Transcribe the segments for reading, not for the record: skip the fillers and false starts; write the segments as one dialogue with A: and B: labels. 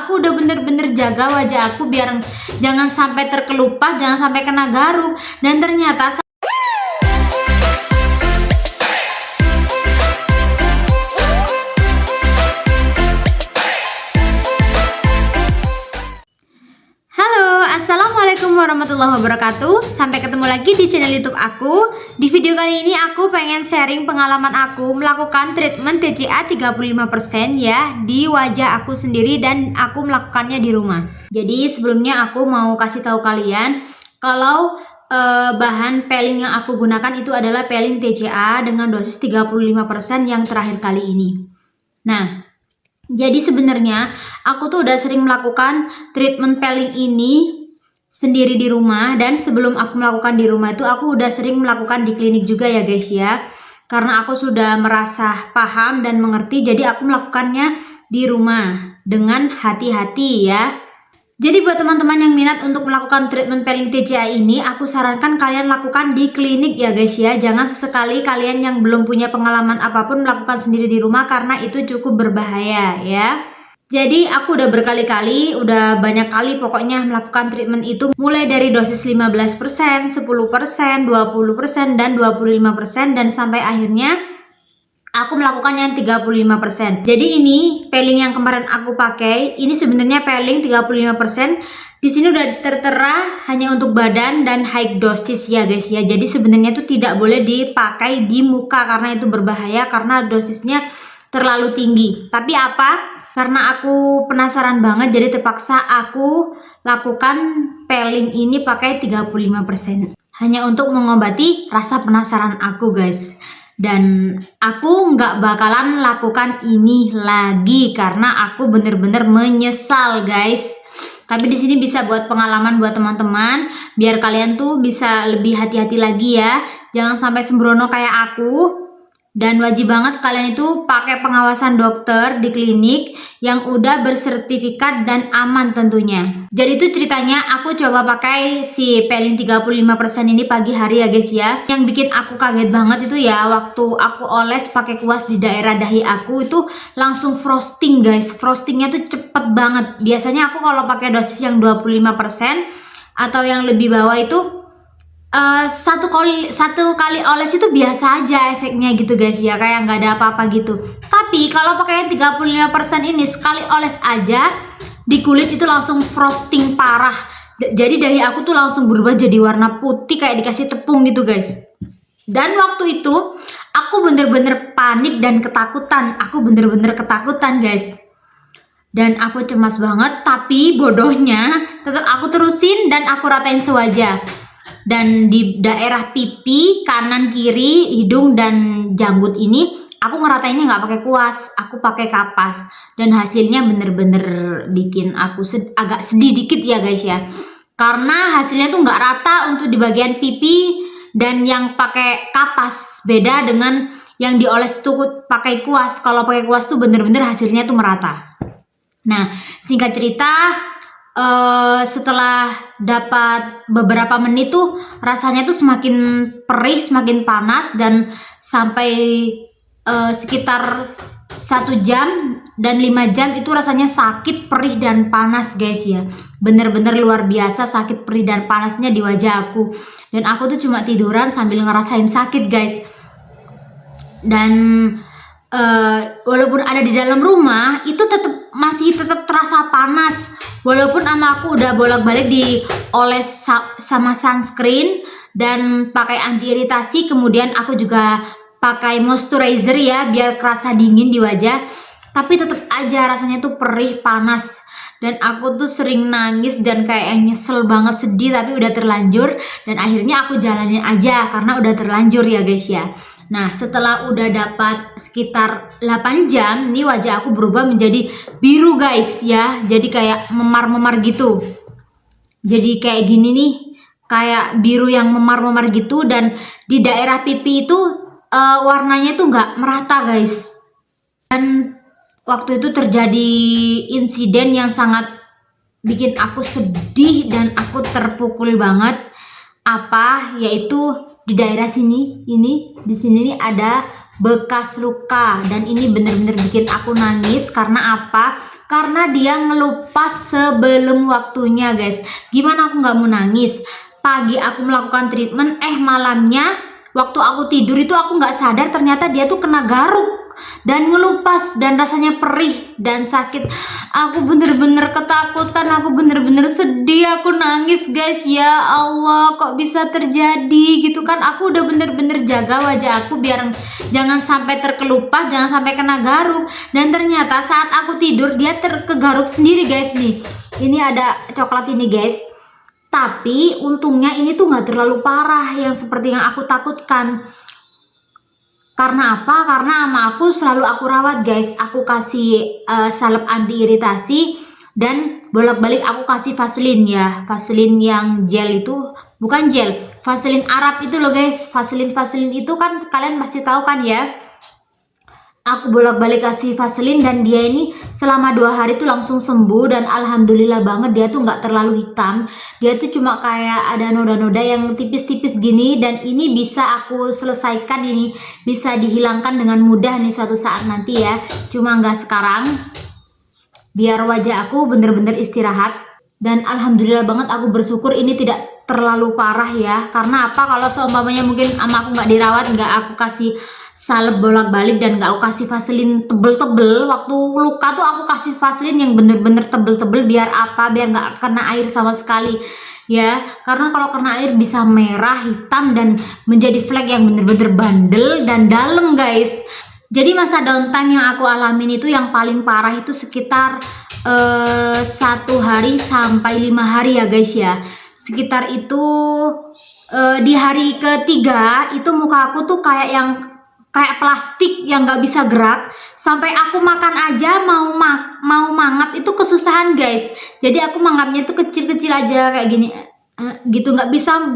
A: Aku udah bener-bener jaga wajah aku biar jangan sampai terkelupas, jangan sampai kena garuk. Dan ternyata Assalamualaikum warahmatullahi wabarakatuh. Sampai ketemu lagi di channel YouTube aku. Di video kali ini aku pengen sharing pengalaman aku melakukan treatment TCA 35% ya di wajah aku sendiri, dan aku melakukannya di rumah. Jadi sebelumnya aku mau kasih tahu kalian kalau bahan peeling yang aku gunakan itu adalah peeling TCA dengan dosis 35% yang terakhir kali ini. Nah, jadi sebenarnya aku tuh udah sering melakukan treatment peeling ini sendiri di rumah, dan sebelum aku melakukan di rumah itu aku udah sering melakukan di klinik juga ya guys ya. Karena aku sudah merasa paham dan mengerti, jadi aku melakukannya di rumah dengan hati-hati ya. Jadi buat teman-teman yang minat untuk melakukan treatment peeling TCA ini, aku sarankan kalian lakukan di klinik ya guys ya. Jangan sesekali kalian yang belum punya pengalaman apapun melakukan sendiri di rumah, karena itu cukup berbahaya ya. Jadi aku udah berkali-kali, udah banyak kali pokoknya melakukan treatment itu, mulai dari dosis 15%, 10%, 20%, dan 25%, dan sampai akhirnya aku melakukan yang 35%. Jadi ini peeling yang kemarin aku pakai, ini sebenarnya peeling 35%. Di sini udah tertera hanya untuk badan dan high dosis ya guys ya. Jadi sebenarnya itu tidak boleh dipakai di muka karena itu berbahaya, karena dosisnya terlalu tinggi. Tapi apa? Karena aku penasaran banget, jadi terpaksa aku lakukan peeling ini pakai 35%. Hanya untuk mengobati rasa penasaran aku guys. Dan aku nggak bakalan lakukan ini lagi karena aku bener-bener menyesal guys. Tapi di sini bisa buat pengalaman buat teman-teman, biar kalian tuh bisa lebih hati-hati lagi ya. Jangan sampai sembrono kayak aku. Dan wajib banget kalian itu pakai pengawasan dokter di klinik yang udah bersertifikat dan aman tentunya. Jadi itu ceritanya aku coba pakai si peeling 35% ini pagi hari ya guys ya. Yang bikin aku kaget banget itu ya, waktu aku oles pakai kuas di daerah dahi aku itu langsung frosting guys. Frostingnya tuh cepet banget. Biasanya aku kalau pakai dosis yang 25% atau yang lebih bawah itu satu kali oles itu biasa aja efeknya gitu guys ya, kayak nggak ada apa-apa gitu. Tapi kalau pakai 35% ini, sekali oles aja di kulit itu langsung frosting parah. Jadi dahi aku tuh langsung berubah jadi warna putih kayak dikasih tepung gitu guys. Dan waktu itu aku bener-bener panik dan ketakutan. Aku bener-bener ketakutan guys. Dan aku cemas banget, tapi bodohnya tetap aku terusin dan aku ratain sewajah. Dan di daerah pipi, kanan, kiri, hidung, dan janggut ini aku ngeratainnya nggak pakai kuas, aku pakai kapas. Dan hasilnya bener-bener bikin aku agak sedih dikit ya guys ya, karena hasilnya tuh nggak rata untuk di bagian pipi. Dan yang pakai kapas beda dengan yang dioles tuh pakai kuas. Kalau pakai kuas tuh bener-bener hasilnya tuh merata. Nah, singkat cerita, setelah dapat beberapa menit tuh rasanya tuh semakin perih, semakin panas, dan sampai sekitar 1 jam dan 5 jam itu rasanya sakit, perih, dan panas guys ya. Bener-bener luar biasa sakit, perih, dan panasnya di wajah aku. Dan aku tuh cuma tiduran sambil ngerasain sakit guys. Dan walaupun ada di dalam rumah itu masih tetap terasa panas. Walaupun sama aku udah bolak-balik dioles sama sunscreen dan pakai anti iritasi, kemudian aku juga pakai moisturizer ya biar kerasa dingin di wajah, tapi tetap aja rasanya tuh perih, panas. Dan aku tuh sering nangis dan kayak nyesel banget, sedih, tapi udah terlanjur. Dan akhirnya aku jalanin aja karena udah terlanjur ya guys ya. Nah, setelah udah dapat sekitar 8 jam, nih wajah aku berubah menjadi biru guys ya. Jadi kayak memar-memar gitu. Jadi kayak gini nih, kayak biru yang memar-memar gitu. Dan di daerah pipi itu warnanya tuh nggak merata guys. Dan waktu itu terjadi insiden yang sangat bikin aku sedih dan aku terpukul banget. Apa? Yaitu di daerah sini, di sini nih ada bekas luka, dan ini bener-bener bikin aku nangis. Karena apa? karena dia ngelupas sebelum waktunya guys. Gimana aku nggak mau nangis? Pagi aku melakukan treatment, malamnya waktu aku tidur itu aku nggak sadar ternyata dia tuh kena garuk dan ngelupas dan rasanya perih dan sakit. Aku bener-bener ketakutan, aku bener-bener sedih, aku nangis guys. Ya Allah, kok bisa terjadi gitu kan. Aku udah bener-bener jaga wajah aku biar jangan sampai terkelupas, jangan sampai kena garuk, dan ternyata saat aku tidur dia terkegaruk sendiri guys. Nih ini ada coklat ini guys, tapi untungnya ini tuh nggak terlalu parah yang seperti yang aku takutkan. Karena apa? Karena sama aku selalu aku rawat guys. Aku kasih salep anti iritasi dan bolak-balik aku kasih Vaseline ya. Vaseline yang gel itu, bukan gel, Vaseline Arab itu loh guys. Vaseline itu kan kalian pasti tahu kan ya. Aku bolak-balik kasih Vaseline dan dia ini selama 2 hari tuh langsung sembuh, dan alhamdulillah banget dia tuh nggak terlalu hitam. Dia tuh cuma kayak ada noda-noda yang tipis-tipis gini, dan ini bisa aku selesaikan, ini bisa dihilangkan dengan mudah nih suatu saat nanti ya. Cuma nggak sekarang, biar wajah aku bener-bener istirahat. Dan alhamdulillah banget aku bersyukur ini tidak terlalu parah ya. Karena apa? Kalau seumpamanya mungkin sama aku nggak dirawat, nggak aku kasih salep bolak-balik dan gak aku kasih Vaseline tebel-tebel, waktu luka tuh aku kasih Vaseline yang bener-bener tebel-tebel. Biar apa? Biar gak kena air sama sekali ya, karena kalau kena air bisa merah, hitam, dan menjadi flek yang bener-bener bandel dan dalam guys. Jadi masa downtime yang aku alamin itu yang paling parah itu sekitar 1 hari sampai 5 hari ya guys ya. Sekitar itu di hari ketiga itu muka aku tuh kayak plastik yang nggak bisa gerak, sampai aku makan aja mau mangap itu kesusahan guys. Jadi aku mangapnya itu kecil-kecil aja kayak gini gitu, nggak bisa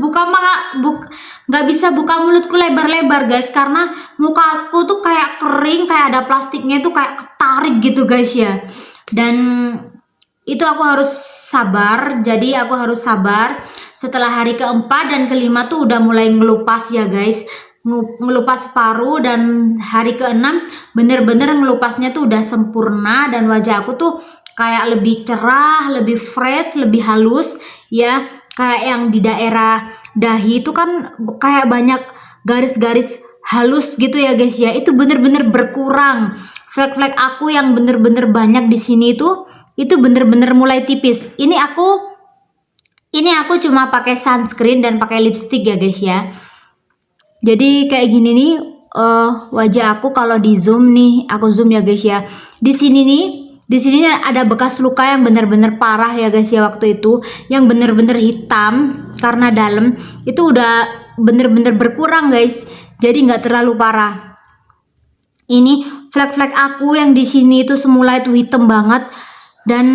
A: nggak bisa buka mulutku lebar-lebar guys, karena muka aku tuh kayak kering, kayak ada plastiknya itu kayak ketarik gitu guys ya. Dan itu aku harus sabar, jadi aku harus sabar. Setelah hari keempat dan kelima tuh udah mulai ngelupas ya guys, ngelupas paru, dan hari ke-6 bener-bener ngelupasnya tuh udah sempurna, dan wajah aku tuh kayak lebih cerah, lebih fresh, lebih halus ya. Kayak yang di daerah dahi itu kan kayak banyak garis-garis halus gitu ya guys ya, itu bener-bener berkurang. Flek-flek aku yang bener-bener banyak di sini itu bener-bener mulai tipis. Ini aku cuma pakai sunscreen dan pakai lipstick ya guys ya. Jadi kayak gini nih wajah aku kalau di zoom nih, aku zoom ya guys ya. Di sini ada bekas luka yang bener-bener parah ya guys ya waktu itu, yang bener-bener hitam karena dalam. Itu udah bener-bener berkurang guys. Jadi nggak terlalu parah. Ini flek-flek aku yang di sini itu semula itu hitam banget, dan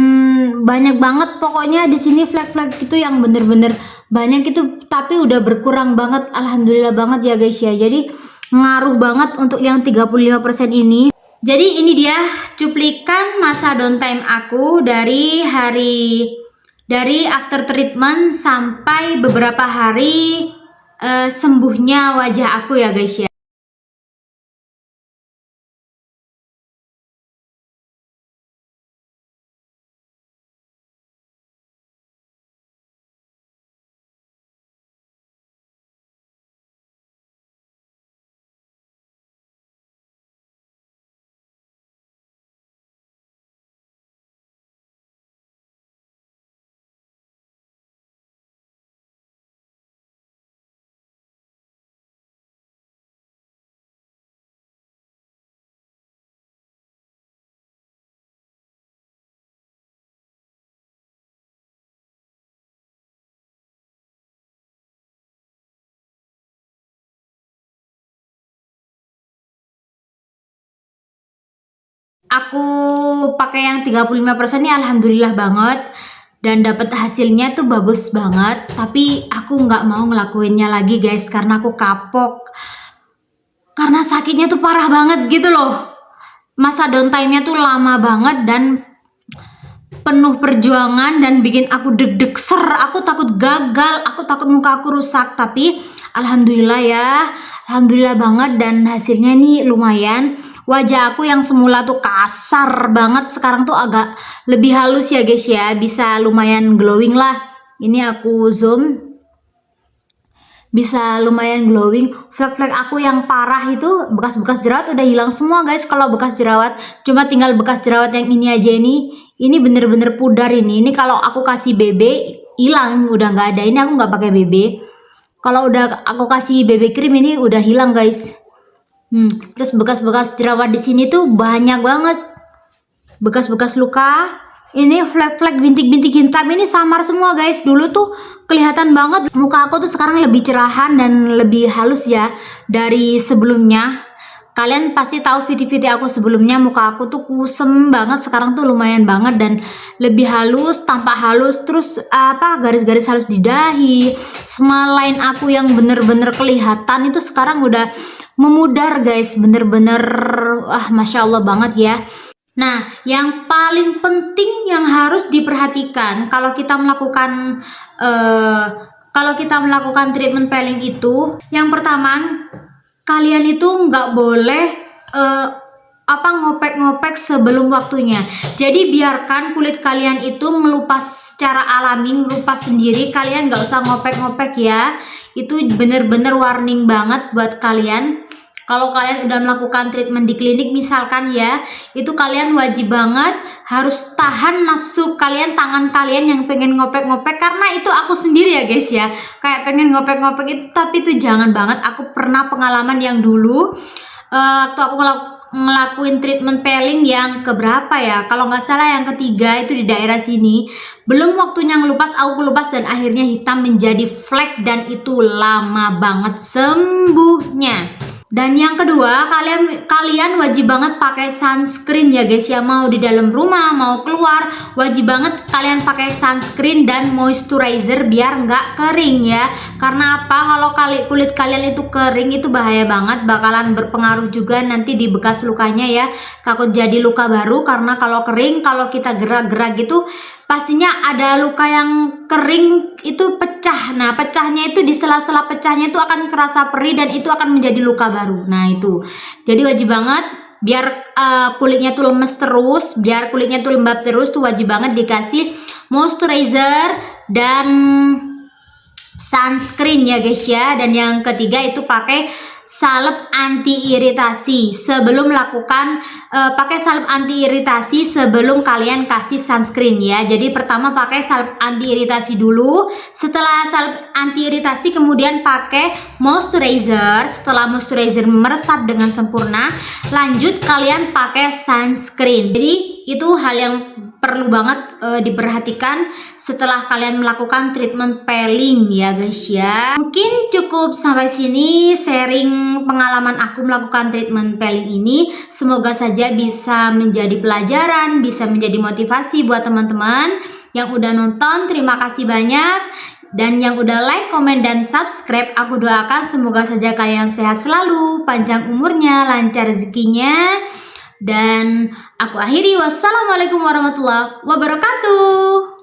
A: banyak banget pokoknya di sini flek-flek itu yang bener-bener banyak itu, tapi udah berkurang banget, alhamdulillah banget ya guys ya. Jadi ngaruh banget untuk yang 35% ini. Jadi ini dia cuplikan masa downtime aku dari after treatment sampai beberapa hari sembuhnya wajah aku ya guys ya. Aku pakai yang 35% ini alhamdulillah banget, dan dapat hasilnya tuh bagus banget. Tapi aku nggak mau ngelakuinnya lagi guys, karena aku kapok, karena sakitnya tuh parah banget gitu loh. Masa downtime-nya tuh lama banget dan penuh perjuangan, dan bikin aku deg-deg ser. Aku takut gagal, aku takut muka aku rusak. Tapi alhamdulillah ya, alhamdulillah banget, dan hasilnya nih lumayan. wajah aku yang semula tuh kasar banget, sekarang tuh agak lebih halus ya guys ya, bisa lumayan glowing lah. Ini aku zoom, bisa lumayan glowing. Flek-flek aku yang parah itu, bekas-bekas jerawat udah hilang semua guys. Kalau bekas jerawat, cuma tinggal bekas jerawat yang ini aja. Ini bener-bener pudar ini kalau aku kasih BB hilang, udah nggak ada. Ini aku nggak pakai BB. Kalau udah aku kasih BB krim ini udah hilang guys. Terus bekas-bekas jerawat di sini tuh banyak banget, bekas-bekas luka. Ini flek-flek bintik-bintik hitam ini samar semua guys. Dulu tuh kelihatan banget muka aku tuh, sekarang lebih cerahan dan lebih halus ya dari sebelumnya. Kalian pasti tahu video-video aku sebelumnya, muka aku tuh kusem banget, sekarang tuh lumayan banget dan lebih halus, tampak halus. Terus garis-garis halus di dahi, smile line aku yang bener-bener kelihatan itu sekarang udah memudar guys, bener-bener masya Allah banget ya. Nah, yang paling penting yang harus diperhatikan kalau kita melakukan treatment peeling itu, yang pertama, kalian itu nggak boleh ngopek-ngopek sebelum waktunya. Jadi biarkan kulit kalian itu melupas secara alami, melupas sendiri. Kalian nggak usah ngopek-ngopek ya. Itu bener-bener warning banget buat kalian. Kalau kalian udah melakukan treatment di klinik misalkan ya, itu kalian wajib banget harus tahan nafsu kalian, tangan kalian yang pengen ngopek-ngopek, karena itu aku sendiri ya guys ya, kayak pengen ngopek-ngopek itu, tapi itu jangan banget. Aku pernah pengalaman yang dulu waktu aku ngelakuin treatment peeling yang keberapa ya, kalau nggak salah yang ketiga itu di daerah sini, belum waktunya ngelupas, aku kelupas dan akhirnya hitam menjadi flek dan itu lama banget sembuhnya. Dan yang kedua, kalian wajib banget pakai sunscreen ya guys ya, mau di dalam rumah mau keluar wajib banget kalian pakai sunscreen dan moisturizer biar nggak kering ya. Karena apa, kalau kulit kalian itu kering itu bahaya banget, bakalan berpengaruh juga nanti di bekas lukanya ya, takut jadi luka baru. Karena kalau kering, kalau kita gerak-gerak gitu pastinya ada luka yang kering itu pecah. Nah, pecahnya itu di sela-sela pecahnya itu akan kerasa perih dan itu akan menjadi luka baru. Nah, itu. Jadi wajib banget biar kulitnya tuh lemes terus, biar kulitnya tuh lembab terus, tuh wajib banget dikasih moisturizer dan sunscreen ya guys ya. Dan yang ketiga itu pakai salep anti iritasi sebelum melakukan pakai salep anti iritasi sebelum kalian kasih sunscreen ya. Jadi pertama pakai salep anti iritasi dulu, setelah salep anti iritasi kemudian pakai moisturizer. Setelah moisturizer meresap dengan sempurna, lanjut kalian pakai sunscreen. Jadi itu hal yang perlu banget diperhatikan setelah kalian melakukan treatment peeling ya guys ya. Mungkin cukup sampai sini sharing pengalaman aku melakukan treatment peeling ini. Semoga saja bisa menjadi pelajaran, bisa menjadi motivasi buat teman-teman yang udah nonton. Terima kasih banyak. Dan yang udah like, komen, dan subscribe, aku doakan semoga saja kalian sehat selalu, panjang umurnya, lancar rezekinya. Dan aku akhiri, wassalamualaikum warahmatullahi wabarakatuh.